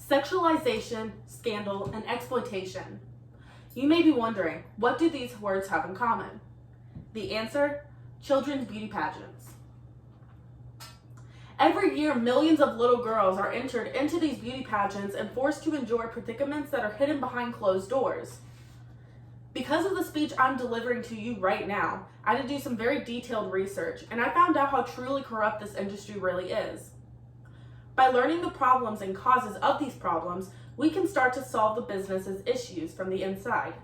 sexualization, scandal, and exploitation. You may be wondering, what do these words have in common? The answer, children's beauty pageants. Every year, millions of little girls are entered into these beauty pageants and forced to endure predicaments that are hidden behind closed doors. Because of the speech I'm delivering to you right now, I had to do some very detailed research, and I found out how truly corrupt this industry really is. By learning the problems and causes of these problems, we can start to solve the business's issues from the inside.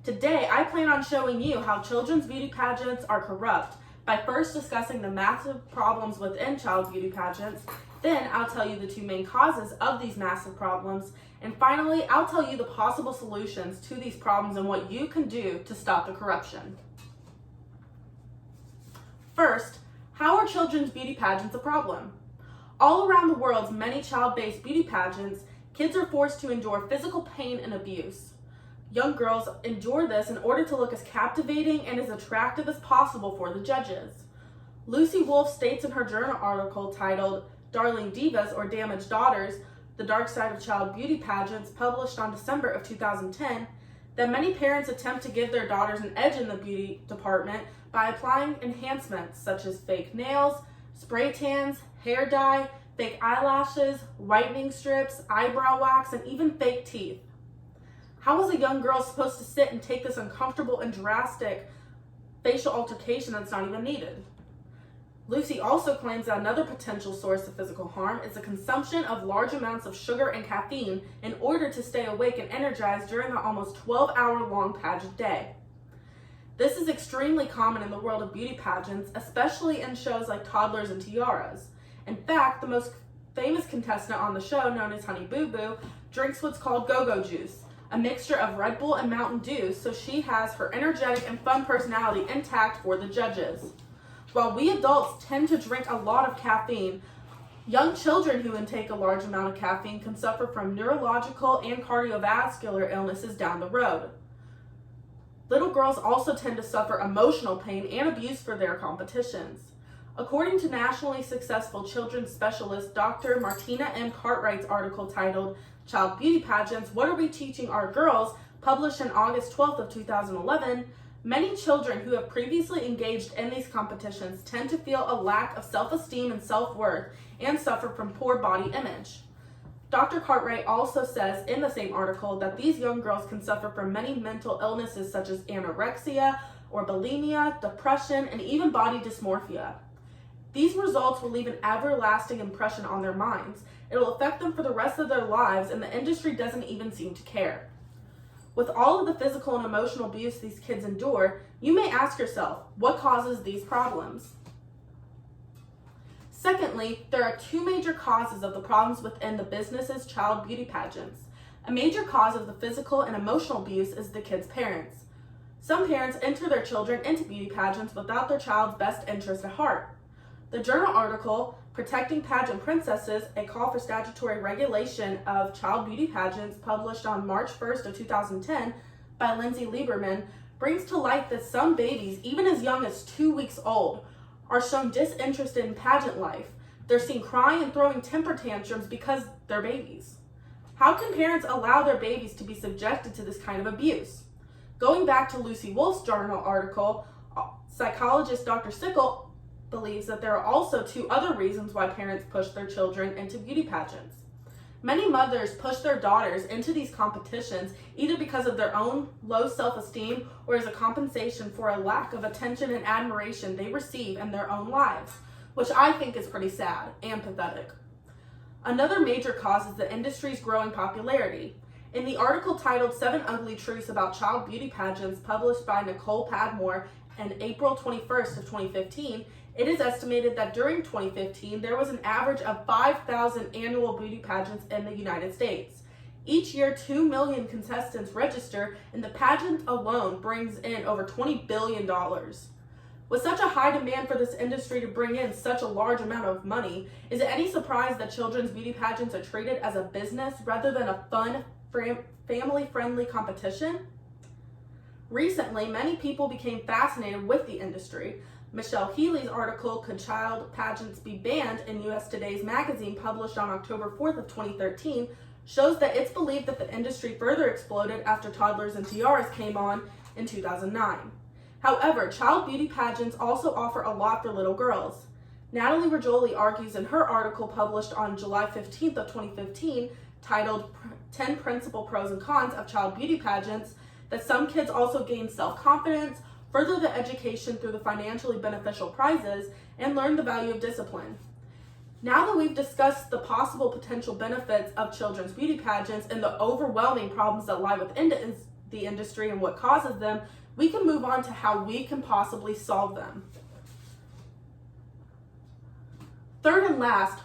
Today, I plan on showing you how children's beauty pageants are corrupt by first discussing the massive problems within child beauty pageants. Then I'll tell you the two main causes of these massive problems. And finally, I'll tell you the possible solutions to these problems and what you can do to stop the corruption. First, how are children's beauty pageants a problem? All around the world's many child-based beauty pageants, kids are forced to endure physical pain and abuse. Young girls endure this in order to look as captivating and as attractive as possible for the judges. Lucy Wolfe states in her journal article titled Darling Divas or Damaged Daughters, The Dark Side of Child Beauty Pageants, published on December of 2010, that many parents attempt to give their daughters an edge in the beauty department by applying enhancements such as fake nails, spray tans, hair dye, fake eyelashes, whitening strips, eyebrow wax, and even fake teeth. How is a young girl supposed to sit and take this uncomfortable and drastic facial altercation that's not even needed? Lucy also claims that another potential source of physical harm is the consumption of large amounts of sugar and caffeine in order to stay awake and energized during the almost 12-hour-long pageant day. This is extremely common in the world of beauty pageants, especially in shows like Toddlers and Tiaras. In fact, the most famous contestant on the show, known as Honey Boo Boo, drinks what's called go-go juice, a mixture of Red Bull and Mountain Dew, so she has her energetic and fun personality intact for the judges. While we adults tend to drink a lot of caffeine, young children who intake a large amount of caffeine can suffer from neurological and cardiovascular illnesses down the road. Little girls also tend to suffer emotional pain and abuse for their competitions. According to nationally successful children's specialist Dr. Martina M. Cartwright's article titled Child Beauty Pageants, What Are We Teaching Our Girls?, published on August 12th of 2011, many children who have previously engaged in these competitions tend to feel a lack of self-esteem and self-worth and suffer from poor body image. Dr. Cartwright also says in the same article that these young girls can suffer from many mental illnesses such as anorexia or bulimia, depression, and even body dysmorphia. These results will leave an everlasting impression on their minds. It will affect them for the rest of their lives, and the industry doesn't even seem to care. With all of the physical and emotional abuse these kids endure, you may ask yourself, what causes these problems? Secondly, there are two major causes of the problems within the business's child beauty pageants. A major cause of the physical and emotional abuse is the kids' parents. Some parents enter their children into beauty pageants without their child's best interest at heart. The journal article, Protecting Pageant Princesses, a call for statutory regulation of child beauty pageants, published on March 1st of 2010 by Lindsay Lieberman, brings to light that some babies, even as young as 2 weeks old, are shown disinterested in pageant life. They're seen crying and throwing temper tantrums because they're babies. How can parents allow their babies to be subjected to this kind of abuse? Going back to Lucy Wolfe's journal article, psychologist Dr. Sickle believes that there are also two other reasons why parents push their children into beauty pageants. Many mothers push their daughters into these competitions either because of their own low self-esteem or as a compensation for a lack of attention and admiration they receive in their own lives, which I think is pretty sad and pathetic. Another major cause is the industry's growing popularity. In the article titled 7 Ugly Truths About Child Beauty Pageants, published by Nicole Padmore on April 21st of 2015, it is estimated that during 2015, there was an average of 5,000 annual beauty pageants in the United States. Each year, 2 million contestants register, and the pageant alone brings in over $20 billion. With such a high demand for this industry to bring in such a large amount of money, is it any surprise that children's beauty pageants are treated as a business rather than a fun, family-friendly competition? Recently, many people became fascinated with the industry. Michelle Healy's article, Could Child Pageants Be Banned, in U.S. Today's magazine, published on October 4th of 2013, shows that it's believed that the industry further exploded after toddlers and tiaras came on in 2009. However, child beauty pageants also offer a lot for little girls. Natalie Rajoli argues in her article published on July 15th of 2015, titled 10 Principal Pros and Cons of Child Beauty Pageants, that some kids also gain self-confidence, further the education through the financially beneficial prizes, and learn the value of discipline. Now that we've discussed the possible potential benefits of children's beauty pageants and the overwhelming problems that lie within the industry and what causes them, we can move on to how we can possibly solve them. Third and last,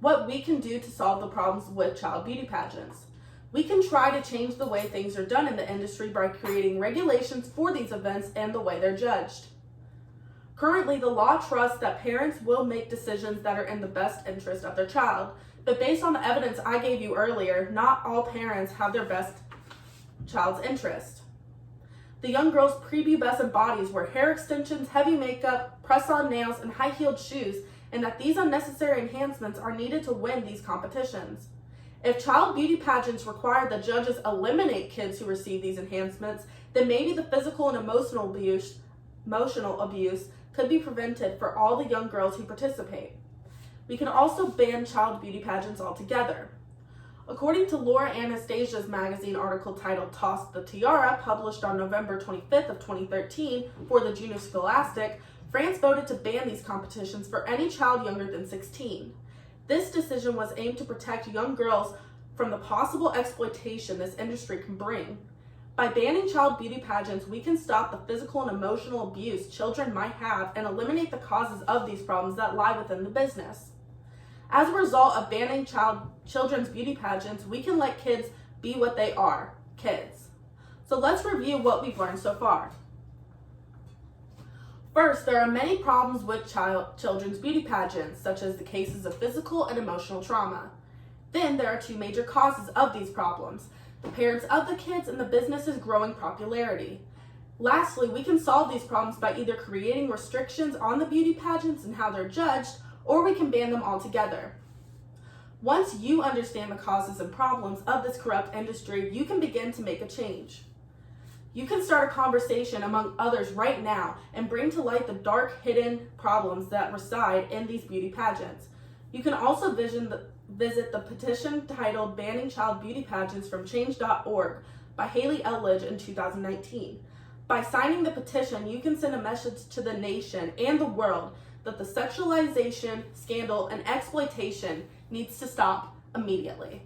what we can do to solve the problems with child beauty pageants. We can try to change the way things are done in the industry by creating regulations for these events and the way they're judged. Currently, the law trusts that parents will make decisions that are in the best interest of their child, but based on the evidence I gave you earlier, not all parents have their best child's interest. The young girls' prepubescent bodies wear hair extensions, heavy makeup, press-on nails, and high-heeled shoes, and that these unnecessary enhancements are needed to win these competitions. If child beauty pageants require the judges eliminate kids who receive these enhancements, then maybe the physical and emotional abuse could be prevented for all the young girls who participate. We can also ban child beauty pageants altogether. According to Laura Anastasia's magazine article titled Toss the Tiara, published on November 25th of 2013 for the Juno Scholastic, France voted to ban these competitions for any child younger than 16. This decision was aimed to protect young girls from the possible exploitation this industry can bring. By banning child beauty pageants, we can stop the physical and emotional abuse children might have and eliminate the causes of these problems that lie within the business. As a result of banning children's beauty pageants, we can let kids be what they are, kids. So let's review what we've learned so far. First, there are many problems with children's beauty pageants, such as the cases of physical and emotional trauma. Then there are two major causes of these problems: the parents of the kids and the business's growing popularity. Lastly, we can solve these problems by either creating restrictions on the beauty pageants and how they're judged, or we can ban them altogether. Once you understand the causes and problems of this corrupt industry, you can begin to make a change. You can start a conversation among others right now and bring to light the dark, hidden problems that reside in these beauty pageants. You can also visit the petition titled Banning Child Beauty Pageants from Change.org by Haley Elledge in 2019. By signing the petition, you can send a message to the nation and the world that the sexualization, scandal, and exploitation needs to stop immediately.